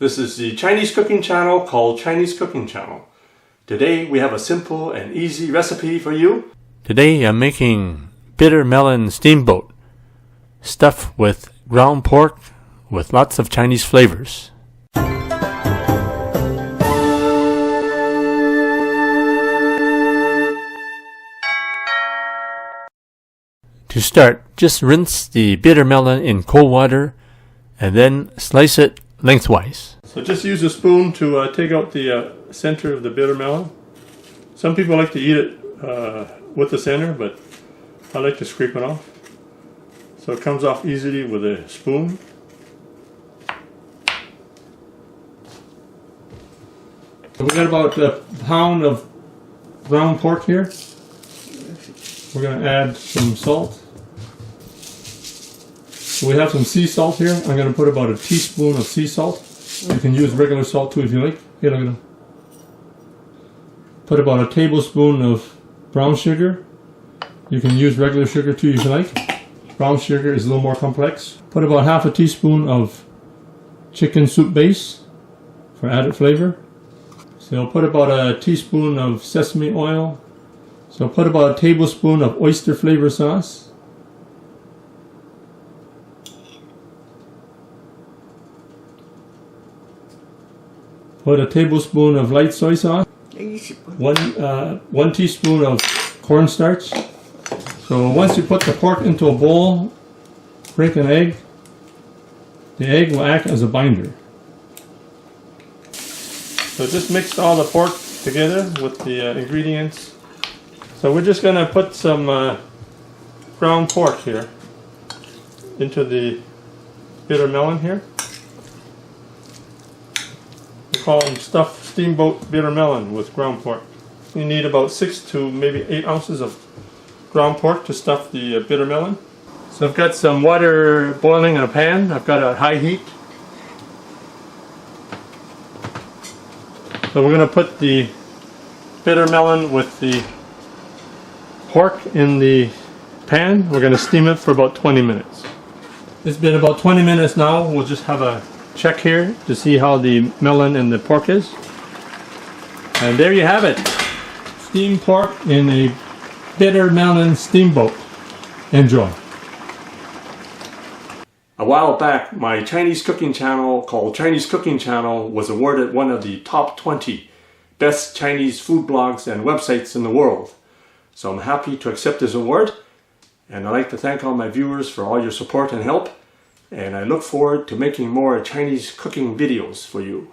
This is the Chinese cooking channel called Chinese Cooking Channel. Today we have a simple and easy recipe for you. Today I'm making bitter melon steamboat, stuffed with ground pork with lots of Chinese flavors. To start, just rinse the bitter melon in cold water and then slice it lengthwise. So just use a spoon to take out the center of the bitter melon. Some people like to eat it with the center, but I like to scrape it off. So it comes off easily with a spoon. So we got about a pound of ground pork here. We're going to add some salt. So we have some sea salt here. I'm going to put about a teaspoon of sea salt. You can use regular salt too if you like. Here, look at them. Put about a tablespoon of brown sugar. You can use regular sugar too if you like. Brown sugar is a little more complex. Put about half a teaspoon of chicken soup base for added flavor. So I'll put about a teaspoon of sesame oil. So put about a tablespoon of oyster flavor sauce. Put a tablespoon of light soy sauce. One teaspoon of cornstarch. So once you put the pork into a bowl, break an egg. The egg will act as a binder. So just mix all the pork together with the ingredients. So we're just going to put some ground pork here into the bitter melon here. We call them stuffed steamboat bitter melon with ground pork. You need about 6 to maybe 8 ounces of ground pork to stuff the bitter melon. So I've got some water boiling in a pan. I've got a high heat. So we're going to put the bitter melon with the pork in the pan. We're going to steam it for about 20 minutes. It's been about 20 minutes now. We'll just have a check here to see how the melon and the pork is. And there you have it. Steamed pork in a bitter melon steamboat. Enjoy. A while back, my Chinese cooking channel called Chinese Cooking Channel was awarded one of the top 20 best Chinese food blogs and websites in the world. So I'm happy to accept this award, and I'd like to thank all my viewers for all your support and help, and I look forward to making more Chinese cooking videos for you.